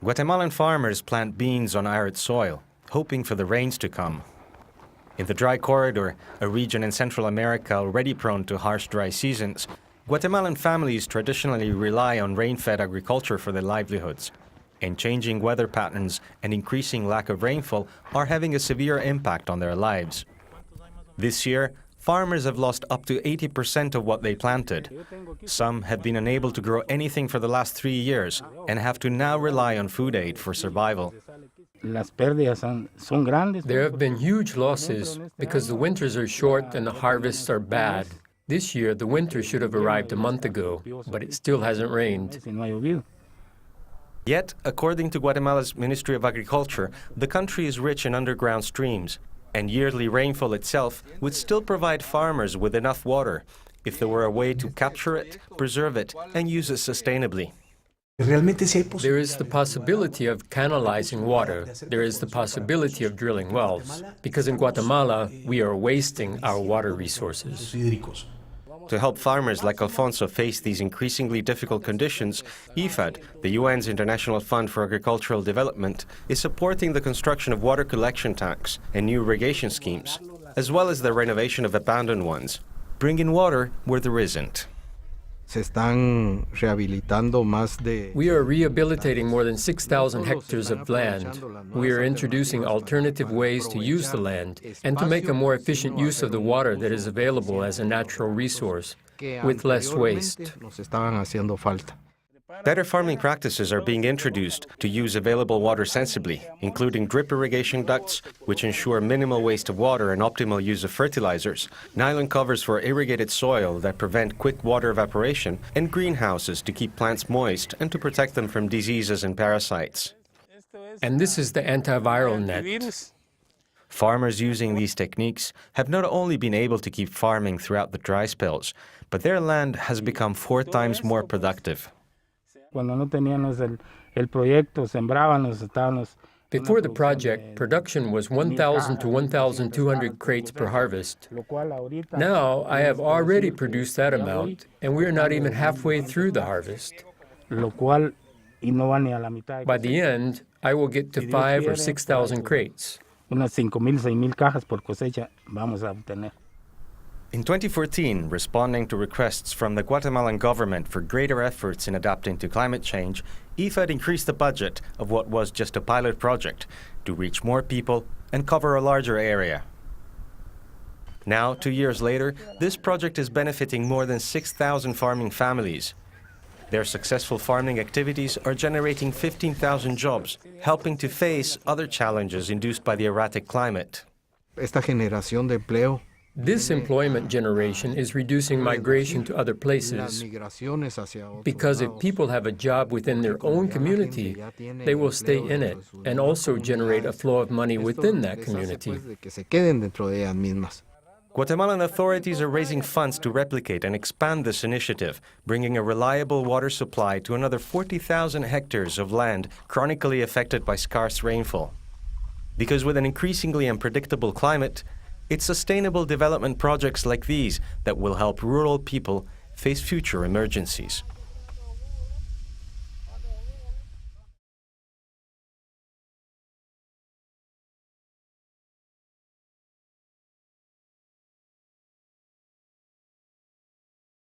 Guatemalan farmers plant beans on arid soil, hoping for the rains to come. In the dry corridor, a region in Central America already prone to harsh dry seasons, Guatemalan families traditionally rely on rain-fed agriculture for their livelihoods. And changing weather patterns and increasing lack of rainfall are having a severe impact on their lives. This year, farmers have lost up to 80% of what they planted. Some have been unable to grow anything for the last 3 years and have to now rely on food aid for survival. There have been huge losses because the winters are short and the harvests are bad. This year, the winter should have arrived a month ago, but it still hasn't rained. Yet, according to Guatemala's Ministry of Agriculture, the country is rich in underground streams, and yearly rainfall itself would still provide farmers with enough water if there were a way to capture it, preserve it, and use it sustainably. There is the possibility of canalizing water. There is the possibility of drilling wells, because in Guatemala, we are wasting our water resources. To help farmers like Alfonso face these increasingly difficult conditions, IFAD, the UN's International Fund for Agricultural Development, is supporting the construction of water collection tanks and new irrigation schemes, as well as the renovation of abandoned ones, bringing water where there isn't. We are rehabilitating more than 6,000 hectares of land. We are introducing alternative ways to use the land and to make a more efficient use of the water that is available as a natural resource, with less waste. Better farming practices are being introduced to use available water sensibly, including drip irrigation ducts, which ensure minimal waste of water and optimal use of fertilizers, nylon covers for irrigated soil that prevent quick water evaporation, and greenhouses to keep plants moist and to protect them from diseases and parasites. And this is the antiviral net. Farmers using these techniques have not only been able to keep farming throughout the dry spells, but their land has become 4 times more productive. Before the project, production was 1,000 to 1,200 crates per harvest. Now, I have already produced that amount, and we are not even halfway through the harvest. By the end, I will get to 5,000 or 6,000 crates. In 2014, responding to requests from the Guatemalan government for greater efforts in adapting to climate change, IFAD increased the budget of what was just a pilot project to reach more people and cover a larger area. Now, 2 years later, this project is benefiting more than 6,000 farming families. Their successful farming activities are generating 15,000 jobs, helping to face other challenges induced by the erratic climate. This employment generation is reducing migration to other places, because if people have a job within their own community, they will stay in it and also generate a flow of money within that community. Guatemalan authorities are raising funds to replicate and expand this initiative, bringing a reliable water supply to another 40,000 hectares of land chronically affected by scarce rainfall. Because with an increasingly unpredictable climate, it's sustainable development projects like these that will help rural people face future emergencies.